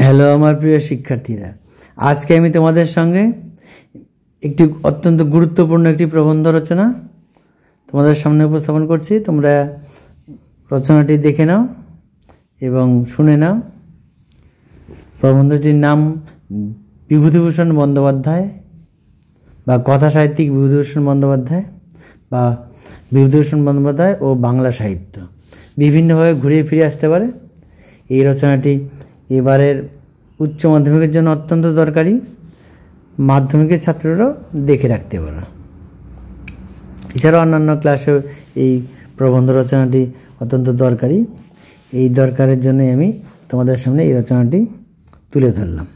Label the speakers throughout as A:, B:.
A: Hello আমার প্রিয় শিক্ষার্থীরা, আজকে আমি তোমাদের সঙ্গে একটি অত্যন্ত গুরুত্বপূর্ণ একটি প্রবন্ধ রচনা তোমাদের সামনে উপস্থাপন করছি। তোমরা রচনাটি দেখে নাও এবং শুনে নাও। প্রবন্ধটির নাম বিভূতিভূষণ বন্দ্যোপাধ্যায় বা কথা সাহিত্যিক বিভূতিভূষণ বন্দ্যোপাধ্যায় বা বিভূতিভূষণ বন্দ্যোপাধ্যায় ও বাংলা সাহিত্য। বিভিন্নভাবে ঘুরিয়ে ফিরে আসতে পারে। এই রচনাটি এবারের উচ্চ মাধ্যমিকের জন্য অত্যন্ত দরকারি। মাধ্যমিকের ছাত্ররাও দেখে রাখতে পারো। এছাড়াও অন্যান্য ক্লাসেও এই প্রবন্ধ রচনাটি অত্যন্ত দরকারি। এই দরকারের জন্যই আমি তোমাদের সামনে এই রচনাটি তুলে ধরলাম।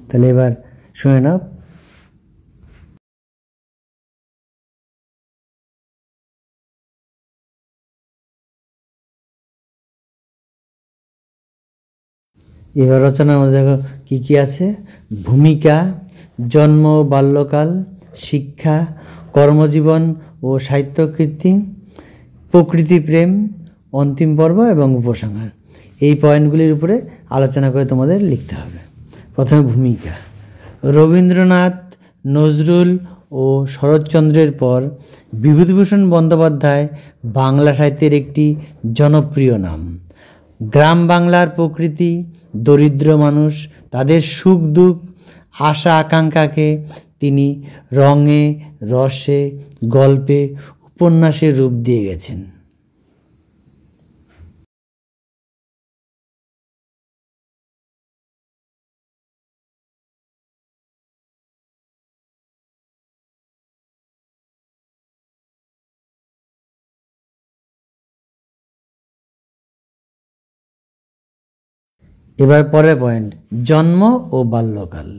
A: তাহলে এবার শুনে নাও। এবার রচনার মধ্যে দেখো কী কী আছে: ভূমিকা, জন্ম, বাল্যকাল, শিক্ষা, কর্মজীবন ও সাহিত্যকীর্তি, প্রকৃতি প্রেম, অন্তিম পর্ব এবং উপসংহার। এই পয়েন্টগুলির উপরে আলোচনা করে তোমাদের লিখতে হবে। প্রথমে ভূমিকা। রবীন্দ্রনাথ, নজরুল ও শরৎচন্দ্রের পর বিভূতিভূষণ বন্দ্যোপাধ্যায় বাংলা সাহিত্যের একটি জনপ্রিয় নাম। গ্রাম বাংলার প্রকৃতি, দরিদ্র মানুষ, তাদের সুখ দুঃখ, আশা আকাঙ্ক্ষাকে তিনি রঙে, রসে, গল্পে, উপন্যাসের রূপ দিয়ে গেছেন। এবার পরের পয়েন্ট, জন্ম ও বাল্যকাল।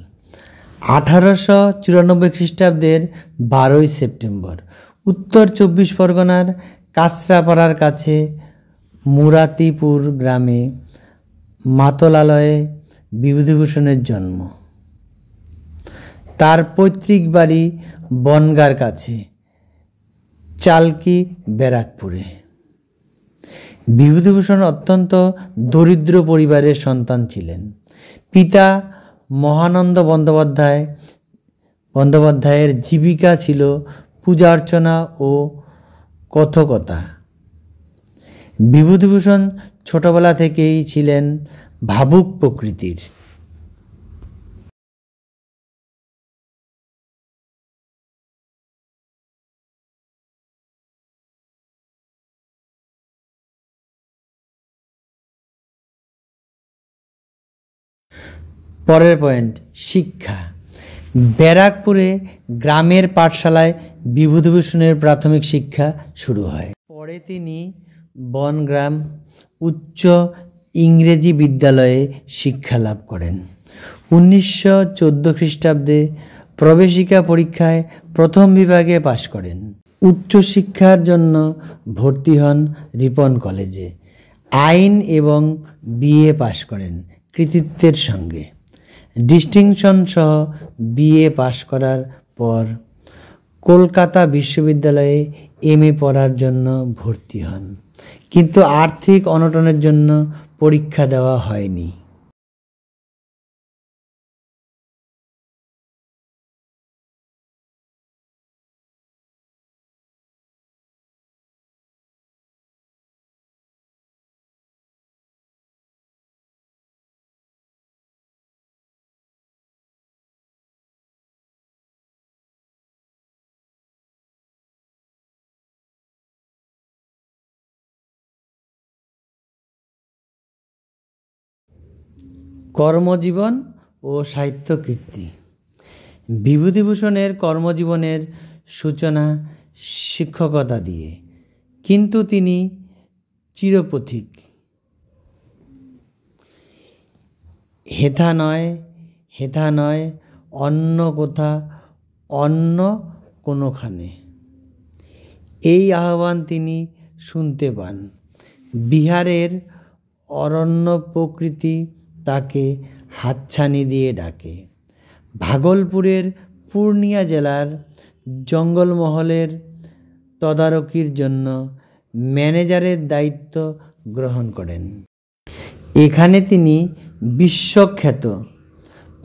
A: 1894 খ্রিস্টাব্দের 12ই সেপ্টেম্বর উত্তর 24 পরগনার কাঁচরাপাড়ার কাছে মুরাতিপুর গ্রামে মাতলালয়ে বিভূতিভূষণের জন্ম। তার পৈতৃক বাড়ি বনগাঁর কাছে চালকি ব্যারাকপুরে। বিভূতিভূষণ অত্যন্ত দরিদ্র পরিবারের সন্তান ছিলেন। পিতা মহানন্দ বন্দ্যোপাধ্যায়ের জীবিকা ছিল পূজা অর্চনা ও কথকতা। বিভূতিভূষণ ছোটবেলা থেকেই ছিলেন ভাবুক প্রকৃতির। পরের পয়েন্ট, শিক্ষা। ব্যারাকপুরে গ্রামের পাঠশালায় বিভূতিভূষণের প্রাথমিক শিক্ষা শুরু হয়। পরে তিনি বনগ্রাম উচ্চ ইংরেজি বিদ্যালয়ে শিক্ষা লাভ করেন। 1914 খ্রিস্টাব্দে প্রবেশিকা পরীক্ষায় প্রথম বিভাগে পাশ করেন। উচ্চশিক্ষার জন্য ভর্তি হন রিপন কলেজে। আইন এবং বিএ পাশ করেন কৃতিত্বের সঙ্গে। ডিস্টিংশন সহ বিএ পাশ করার পর কলকাতা বিশ্ববিদ্যালয়ে এমএ পড়ার জন্য ভর্তি হন, কিন্তু আর্থিক অনটনের জন্য পরীক্ষা দেওয়া হয়নি। কর্মজীবন ও সাহিত্যকীর্তি। বিভূতিভূষণের কর্মজীবনের সূচনা শিক্ষকতা দিয়ে, কিন্তু তিনি চিরপথিক। হেথা নয় অন্য কোথা, অন্য কোনোখানে, এই আহ্বান তিনি শুনতে পান। বিহারের অরণ্য প্রকৃতি তাকে হাতছানি দিয়ে ডাকে। ভাগলপুরের পূর্ণিয়া জেলার জঙ্গলমহলের তদারকির জন্য ম্যানেজারের দায়িত্ব গ্রহণ করেন। এখানে তিনি বিশ্বখ্যাত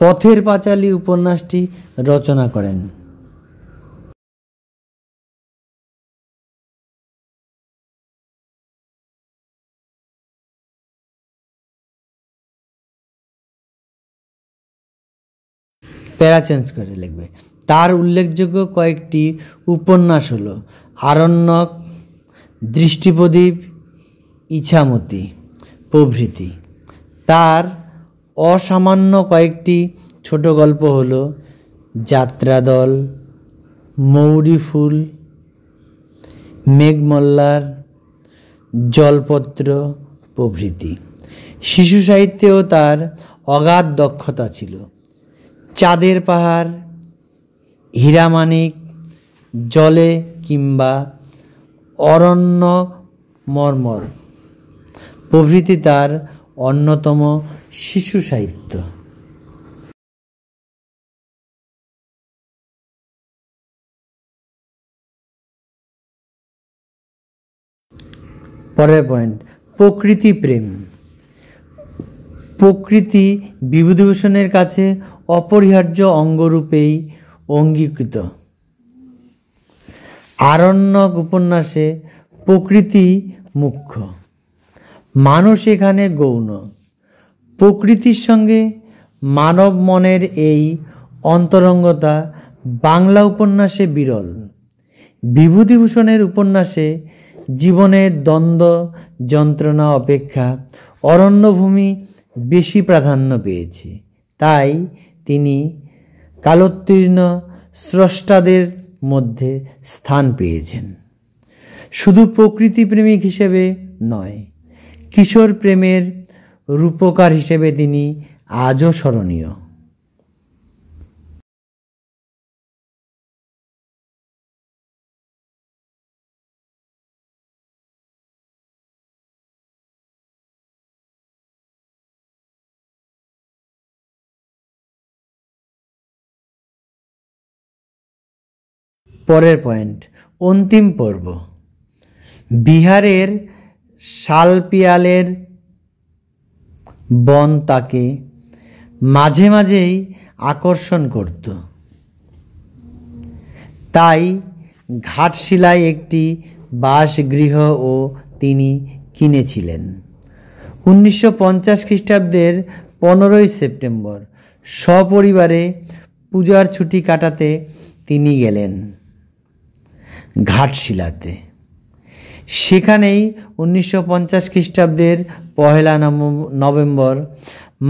A: পথের পাঁচালী উপন্যাসটি রচনা করেন? প্যারা চেঞ্জ করে লিখবে। তার উল্লেখযোগ্য কয়েকটি উপন্যাস হলো আরণ্যক, দৃষ্টিপ্রদীপ, ইছামতি প্রভৃতি। তার অসামান্য কয়েকটি ছোট গল্প হলো যাত্রাদল, মৌরি ফুল, মেঘমল্লার, জলপত্র প্রভৃতি। শিশু সাহিত্যেও তার অগাধ দক্ষতা ছিল। চাঁদের পাহাড়, হীরামানিক, জলে কিংবা অরণ্য মর্মর প্রভৃতি তার অন্যতম শিশু সাহিত্য। পরের পয়েন্ট, প্রকৃতি প্রেম। প্রকৃতি বিভূতিভূষণের কাছে অপরিহার্য অঙ্গরূপেই অঙ্গীকৃত। আরণ্যক উপন্যাসে প্রকৃতি মুখ্য, মানুষ এখানে গৌণ। প্রকৃতির সঙ্গে মানব মনের এই অন্তরঙ্গতা বাংলা উপন্যাসে বিরল। বিভূতিভূষণের উপন্যাসে জীবনের দ্বন্দ্ব যন্ত্রণা অপেক্ষা অরণ্যভূমি বেশি প্রাধান্য পেয়েছে। তাই তিনি কালোত্তীর্ণ স্রষ্টাদের মধ্যে স্থান পেয়েছেন। শুধু প্রকৃতি প্রেমিক হিসেবে নয়, কিশোর প্রেমের রূপকার হিসেবে তিনি আজও স্মরণীয়। পরের পয়েন্ট, অন্তিম পর্ব। বিহারের শালপিয়ালের বন তাকে মাঝে মাঝেই আকর্ষণ করত। তাই ঘাটশিলায় একটি বাসগৃহ ও তিনি কিনেছিলেন। 1950 খ্রিস্টাব্দের 15ই সেপ্টেম্বর সপরিবারে পূজার ছুটি কাটাতে তিনি গেলেন ঘাটশিলাতে। সেখানেই 1950 খ্রিস্টাব্দের 1 নভেম্বর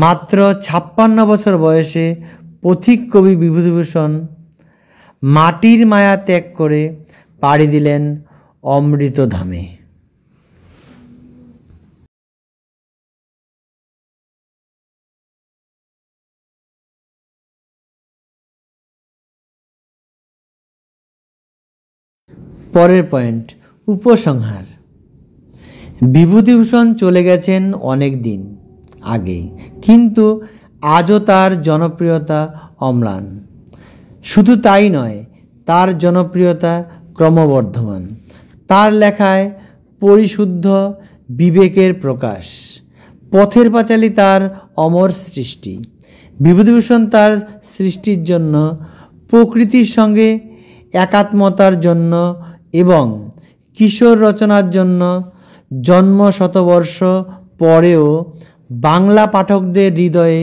A: মাত্র 56 বছর বয়সে পথিক কবি বিভূতিভূষণ মাটির মায়া ত্যাগ করে পাড়ি দিলেন অমৃতধামে। পরের পয়েন্ট, উপসংহার। বিভূতিভূষণ চলে গেছেন অনেক দিন আগেই, কিন্তু আজও তার জনপ্রিয়তা অম্লান। শুধু তাই নয়, তার জনপ্রিয়তা ক্রমবর্ধমান। তার লেখায় পরিশুদ্ধ বিবেকের প্রকাশ। পথের পাঁচালী তার অমর সৃষ্টি। বিভূতিভূষণ তার সৃষ্টির জন্য, প্রকৃতির সঙ্গে একাত্মতার জন্য এবং কিশোর রচনার জন্য জন্ম শতবর্ষ পরেও বাংলা পাঠকদের হৃদয়ে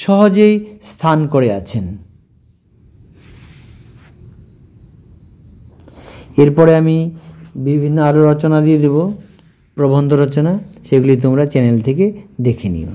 A: সহজেই স্থান করে আছেন। এরপরে আমি বিভিন্ন আরও রচনা দিয়ে দেব, প্রবন্ধ রচনা, সেগুলি তোমরা চ্যানেল থেকে দেখে নিও।